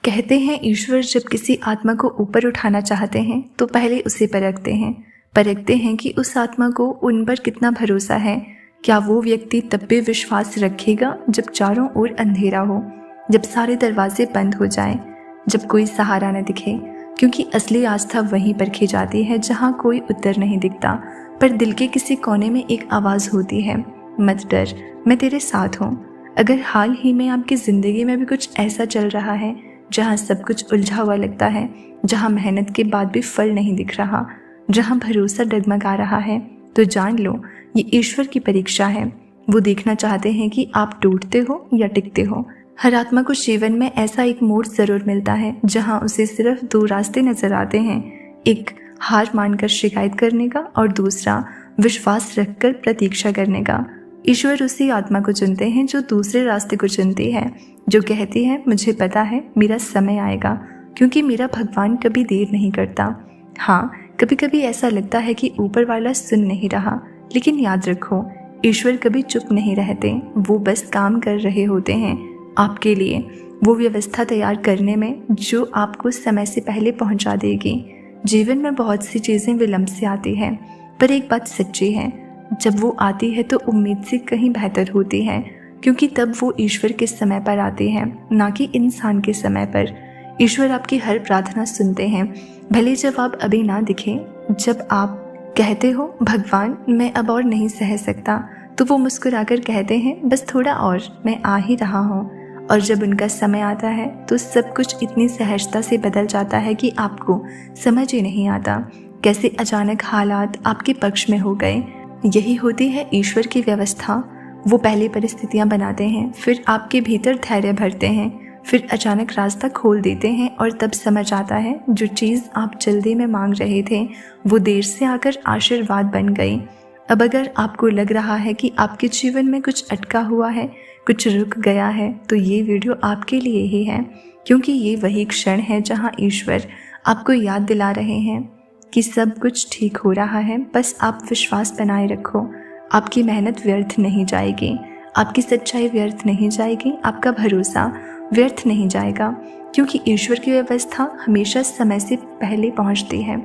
कहते हैं ईश्वर जब किसी आत्मा को ऊपर उठाना चाहते हैं तो पहले उसे परखते हैं कि उस आत्मा को उन पर कितना भरोसा है। क्या वो व्यक्ति तब भी विश्वास रखेगा जब चारों ओर अंधेरा हो, जब सारे दरवाजे बंद हो जाएं, जब कोई सहारा न दिखे? क्योंकि असली आस्था वहीं परखी जाती है जहाँ कोई उत्तर नहीं दिखता, पर दिल के किसी कोने में एक आवाज़ होती है, मत डर, मैं तेरे साथ हूँ। अगर हाल ही में आपकी ज़िंदगी में भी कुछ ऐसा चल रहा है जहाँ सब कुछ उलझा हुआ लगता है, जहाँ मेहनत के बाद भी फल नहीं दिख रहा, जहाँ भरोसा डगमगा रहा है, तो जान लो ये ईश्वर की परीक्षा है। वो देखना चाहते हैं कि आप टूटते हो या टिकते हो। हर आत्मा को जीवन में ऐसा एक मोड़ ज़रूर मिलता है जहाँ उसे सिर्फ दो रास्ते नजर आते हैं, एक हार मानकर शिकायत करने का और दूसरा विश्वास रखकर प्रतीक्षा करने का। ईश्वर उसी आत्मा को चुनते हैं जो दूसरे रास्ते को चुनती है, जो कहती है मुझे पता है मेरा समय आएगा, क्योंकि मेरा भगवान कभी देर नहीं करता। हाँ, कभी कभी ऐसा लगता है कि ऊपर वाला सुन नहीं रहा, लेकिन याद रखो ईश्वर कभी चुप नहीं रहते। वो बस काम कर रहे होते हैं आपके लिए, वो व्यवस्था तैयार करने में जो आपको समय से पहले पहुंचा देगी। जीवन में बहुत सी चीज़ें विलंब से आती हैं, पर एक बात सच्ची है, जब वो आती है तो उम्मीद से कहीं बेहतर होती है, क्योंकि तब वो ईश्वर के समय पर आती है, ना कि इंसान के समय पर। ईश्वर आपकी हर प्रार्थना सुनते हैं, भले जवाब अभी ना दिखे। जब आप कहते हो भगवान मैं अब और नहीं सह सकता, तो वो मुस्कुराकर कहते हैं बस थोड़ा और, मैं आ ही रहा हूँ। और जब उनका समय आता है तो सब कुछ इतनी सहजता से बदल जाता है कि आपको समझ ही नहीं आता कैसे अचानक हालात आपके पक्ष में हो गए। यही होती है ईश्वर की व्यवस्था। वो पहले परिस्थितियां बनाते हैं, फिर आपके भीतर धैर्य भरते हैं, फिर अचानक रास्ता खोल देते हैं और तब समझ आता है जो चीज़ आप जल्दी में मांग रहे थे वो देर से आकर आशीर्वाद बन गई। अब अगर आपको लग रहा है कि आपके जीवन में कुछ अटका हुआ है, कुछ रुक गया है, तो ये वीडियो आपके लिए ही है, क्योंकि ये वही क्षण है जहाँ ईश्वर आपको याद दिला रहे हैं कि सब कुछ ठीक हो रहा है। बस आप विश्वास बनाए रखो, आपकी मेहनत व्यर्थ नहीं जाएगी, आपकी सच्चाई व्यर्थ नहीं जाएगी, आपका भरोसा व्यर्थ नहीं जाएगा, क्योंकि ईश्वर की व्यवस्था हमेशा समय से पहले पहुंचती है।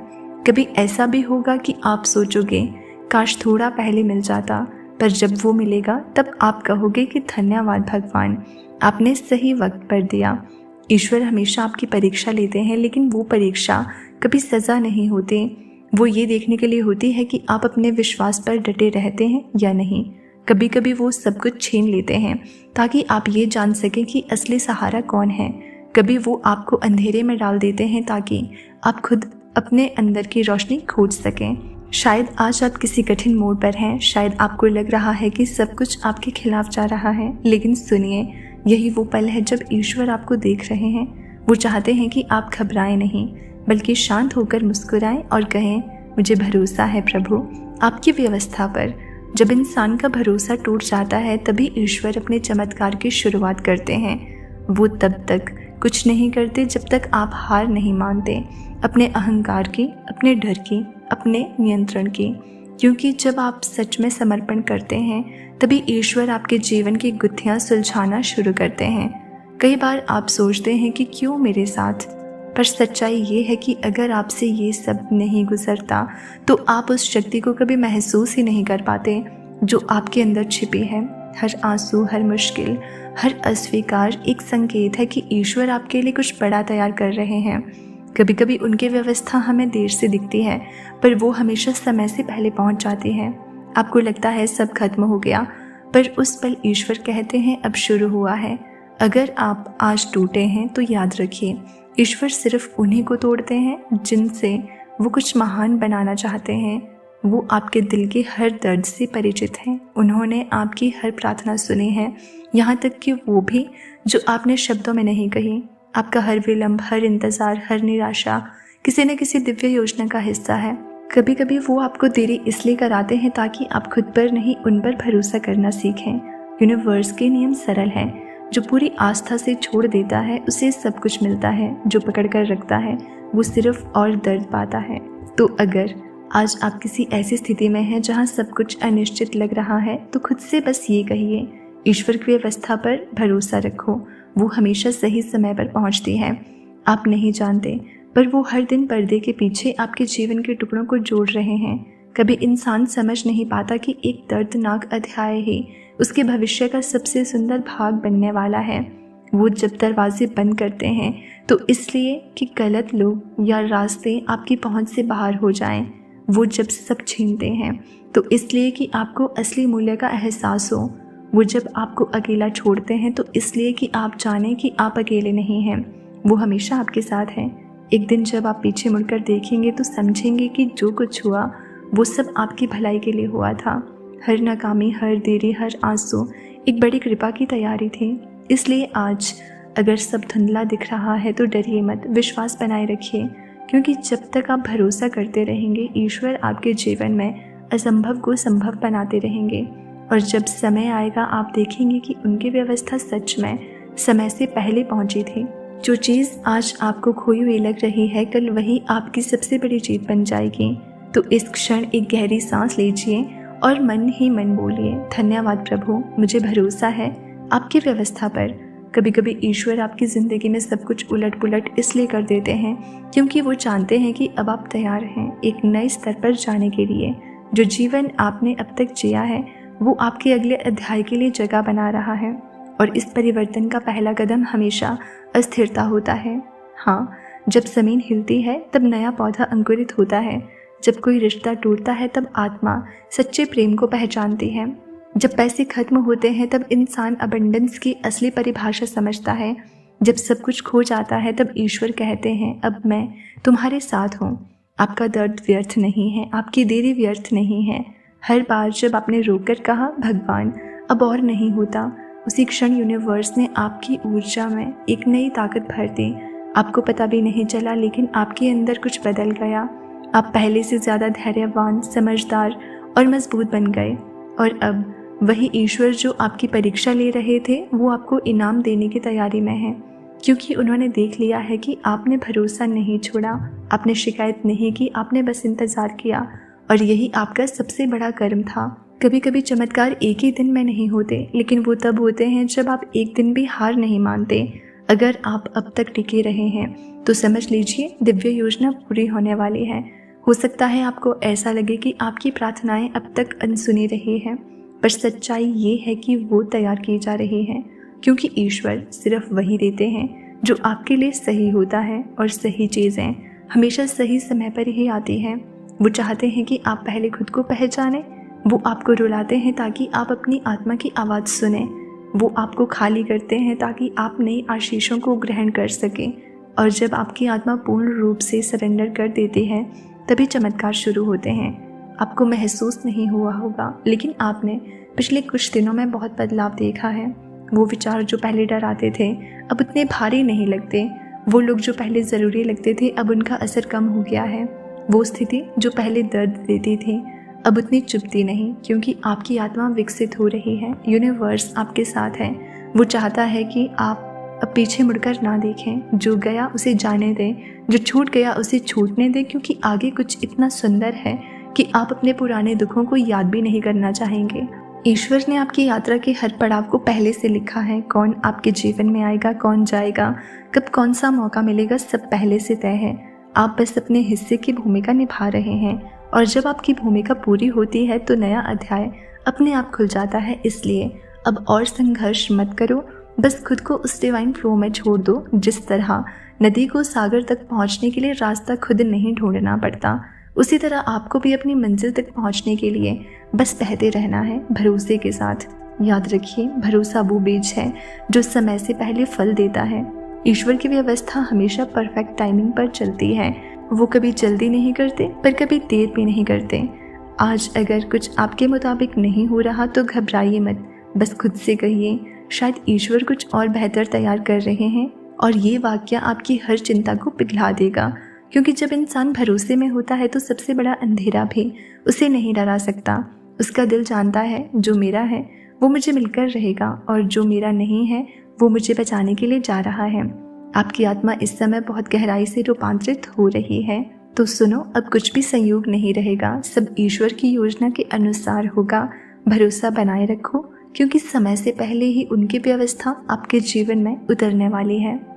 कभी ऐसा भी होगा कि आप सोचोगे काश थोड़ा पहले मिल जाता, पर जब वो मिलेगा तब आप कहोगे कि धन्यवाद भगवान, आपने सही वक्त पर दिया। ईश्वर हमेशा आपकी परीक्षा लेते हैं, लेकिन वो परीक्षा कभी सज़ा नहीं होती। वो ये देखने के लिए होती है कि आप अपने विश्वास पर डटे रहते हैं या नहीं। कभी कभी वो सब कुछ छीन लेते हैं ताकि आप ये जान सकें कि असली सहारा कौन है। कभी वो आपको अंधेरे में डाल देते हैं ताकि आप खुद अपने अंदर की रोशनी खोज सकें। शायद आज आप किसी कठिन मोड़ पर हैं, शायद आपको लग रहा है कि सब कुछ आपके खिलाफ जा रहा है, लेकिन सुनिए, यही वो पल है जब ईश्वर आपको देख रहे हैं। वो चाहते हैं कि आप घबराएं नहीं, बल्कि शांत होकर मुस्कुराएं और कहें मुझे भरोसा है प्रभु आपकी व्यवस्था पर। जब इंसान का भरोसा टूट जाता है तभी ईश्वर अपने चमत्कार की शुरुआत करते हैं। वो तब तक कुछ नहीं करते जब तक आप हार नहीं मानते, अपने अहंकार की, अपने डर की, अपने नियंत्रण की। क्योंकि जब आप सच में समर्पण करते हैं तभी ईश्वर आपके जीवन की गुत्थियां सुलझाना शुरू करते हैं। कई बार आप सोचते हैं कि क्यों मेरे साथ, पर सच्चाई ये है कि अगर आपसे ये सब नहीं गुजरता तो आप उस शक्ति को कभी महसूस ही नहीं कर पाते जो आपके अंदर छिपी है। हर आंसू, हर मुश्किल, हर अस्वीकार एक संकेत है कि ईश्वर आपके लिए कुछ बड़ा तैयार कर रहे हैं। कभी कभी उनकी व्यवस्था हमें देर से दिखती है, पर वो हमेशा समय से पहले पहुंच जाती है। आपको लगता है सब खत्म हो गया, पर उस पल ईश्वर कहते हैं अब शुरू हुआ है। अगर आप आज टूटे हैं तो याद रखिए ईश्वर सिर्फ उन्हीं को तोड़ते हैं जिनसे वो कुछ महान बनाना चाहते हैं। वो आपके दिल के हर दर्द से परिचित हैं। उन्होंने आपकी हर प्रार्थना सुनी है, यहाँ तक कि वो भी जो आपने शब्दों में नहीं कही। आपका हर विलंब, हर इंतज़ार, हर निराशा किसी न किसी दिव्य योजना का हिस्सा है। कभी कभी वो आपको देरी इसलिए कराते हैं ताकि आप खुद पर नहीं उन पर भरोसा करना सीखें। यूनिवर्स के नियम सरल हैं, जो पूरी आस्था से छोड़ देता है उसे सब कुछ मिलता है, जो पकड़ कर रखता है वो सिर्फ और दर्द पाता है। तो अगर आज आप किसी ऐसी स्थिति में हैं जहां सब कुछ अनिश्चित लग रहा है, तो खुद से बस ये कहिए ईश्वर की व्यवस्था पर भरोसा रखो। वो हमेशा सही समय पर पहुंचती है। आप नहीं जानते, पर वो हर दिन पर्दे के पीछे आपके जीवन के टुकड़ों को जोड़ रहे हैं। कभी इंसान समझ नहीं पाता कि एक दर्दनाक अध्याय ही उसके भविष्य का सबसे सुंदर भाग बनने वाला है। वो जब दरवाजे बंद करते हैं तो इसलिए कि गलत लोग या रास्ते आपकी पहुंच से बाहर हो जाएं। वो जब सब छीनते हैं तो इसलिए कि आपको असली मूल्य का एहसास हो। वो जब आपको अकेला छोड़ते हैं तो इसलिए कि आप जानें कि आप अकेले नहीं हैं। वो हमेशा आपके साथ हैं। एक दिन जब आप पीछे मुड़कर देखेंगे तो समझेंगे कि जो कुछ हुआ वो सब आपकी भलाई के लिए हुआ था। हर नाकामी, हर देरी, हर आंसू एक बड़ी कृपा की तैयारी थी। इसलिए आज अगर सब धुंधला दिख रहा है तो डरिए मत, विश्वास बनाए रखिए, क्योंकि जब तक आप भरोसा करते रहेंगे ईश्वर आपके जीवन में असंभव को संभव बनाते रहेंगे। और जब समय आएगा आप देखेंगे कि उनकी व्यवस्था सच में समय से पहले पहुंची थी। जो चीज़ आज आपको खोई हुई लग रही है कल वही आपकी सबसे बड़ी जीत बन जाएगी। तो इस क्षण एक गहरी सांस लीजिए और मन ही मन बोलिए, धन्यवाद प्रभु, मुझे भरोसा है आपकी व्यवस्था पर। कभी कभी ईश्वर आपकी ज़िंदगी में सब कुछ उलट पुलट इसलिए कर देते हैं क्योंकि वो जानते हैं कि अब आप तैयार हैं एक नए स्तर पर जाने के लिए। जो जीवन आपने अब तक जिया है वो आपके अगले अध्याय के लिए जगह बना रहा है। और इस परिवर्तन का पहला कदम हमेशा अस्थिरता होता है। हाँ, जब ज़मीन हिलती है तब नया पौधा अंकुरित होता है। जब कोई रिश्ता टूटता है तब आत्मा सच्चे प्रेम को पहचानती है। जब पैसे खत्म होते हैं तब इंसान अबंडेंस की असली परिभाषा समझता है। जब सब कुछ खो जाता है तब ईश्वर कहते हैं, अब मैं तुम्हारे साथ हूँ। आपका दर्द व्यर्थ नहीं है, आपकी देरी व्यर्थ नहीं है। हर बार जब आपने रोककर कहा भगवान अब और नहीं होता, उसी क्षण यूनिवर्स ने आपकी ऊर्जा में एक नई ताकत भर दी। आपको पता भी नहीं चला लेकिन आपके अंदर कुछ बदल गया। आप पहले से ज़्यादा धैर्यवान, समझदार और मजबूत बन गए। और अब वही ईश्वर जो आपकी परीक्षा ले रहे थे वो आपको इनाम देने की तैयारी में है, क्योंकि उन्होंने देख लिया है कि आपने भरोसा नहीं छोड़ा, आपने शिकायत नहीं की, आपने बस इंतज़ार किया। और यही आपका सबसे बड़ा कर्म था। कभी कभी चमत्कार एक ही दिन में नहीं होते, लेकिन वो तब होते हैं जब आप एक दिन भी हार नहीं मानते। अगर आप अब तक टिके रहे हैं तो समझ लीजिए दिव्य योजना पूरी होने वाली है। हो सकता है आपको ऐसा लगे कि आपकी प्रार्थनाएं अब तक अनसुनी रही हैं, पर सच्चाई ये है कि वो तैयार की जा रही है, क्योंकि ईश्वर सिर्फ वही देते हैं जो आपके लिए सही होता है। और सही चीज़ें हमेशा सही समय पर ही आती हैं। वो चाहते हैं कि आप पहले खुद को पहचानें। वो आपको रुलाते हैं ताकि आप अपनी आत्मा की आवाज़ सुनें। वो आपको खाली करते हैं ताकि आप नई आशीषों को ग्रहण कर सकें। और जब आपकी आत्मा पूर्ण रूप से सरेंडर कर देती है तभी चमत्कार शुरू होते हैं। आपको महसूस नहीं हुआ होगा, लेकिन आपने पिछले कुछ दिनों में बहुत बदलाव देखा है। वो विचार जो पहले डराते थे अब उतने भारी नहीं लगते। वो लोग जो पहले ज़रूरी लगते थे अब उनका असर कम हो गया है। वो स्थिति जो पहले दर्द देती थी अब उतनी चुभती नहीं, क्योंकि आपकी आत्मा विकसित हो रही है। यूनिवर्स आपके साथ है। वो चाहता है कि आप अब पीछे मुड़कर ना देखें। जो गया उसे जाने दें, जो छूट गया उसे छूटने दें, क्योंकि आगे कुछ इतना सुंदर है कि आप अपने पुराने दुखों को याद भी नहीं करना चाहेंगे। ईश्वर ने आपकी यात्रा के हर पड़ाव को पहले से लिखा है। कौन आपके जीवन में आएगा, कौन जाएगा, कब कौन सा मौका मिलेगा, सब पहले से तय है। आप बस अपने हिस्से की भूमिका निभा रहे हैं। और जब आपकी भूमिका पूरी होती है तो नया अध्याय अपने आप खुल जाता है। इसलिए अब और संघर्ष मत करो, बस खुद को उस डिवाइन फ्लो में छोड़ दो। जिस तरह नदी को सागर तक पहुंचने के लिए रास्ता खुद नहीं ढूंढना पड़ता, उसी तरह आपको भी अपनी मंजिल तक पहुंचने के लिए बस बहते रहना है भरोसे के साथ। याद रखिए, भरोसा वो बीज है जो समय से पहले फल देता है। ईश्वर की व्यवस्था हमेशा परफेक्ट टाइमिंग पर चलती है। वो कभी जल्दी नहीं करते पर कभी देर भी नहीं करते। आज अगर कुछ आपके मुताबिक नहीं हो रहा तो घबराइए मत, बस खुद से कहिए शायद ईश्वर कुछ और बेहतर तैयार कर रहे हैं। और ये वाक्य आपकी हर चिंता को पिघला देगा, क्योंकि जब इंसान भरोसे में होता है तो सबसे बड़ा अंधेरा भी उसे नहीं डरा सकता। उसका दिल जानता है जो मेरा है वो मुझे मिलकर रहेगा, और जो मेरा नहीं है वो मुझे बचाने के लिए जा रहा है। आपकी आत्मा इस समय बहुत गहराई से रूपांतरित हो रही है। तो सुनो, अब कुछ भी संयोग नहीं रहेगा, सब ईश्वर की योजना के अनुसार होगा। भरोसा बनाए रखो, क्योंकि समय से पहले ही उनकी व्यवस्था आपके जीवन में उतरने वाली है।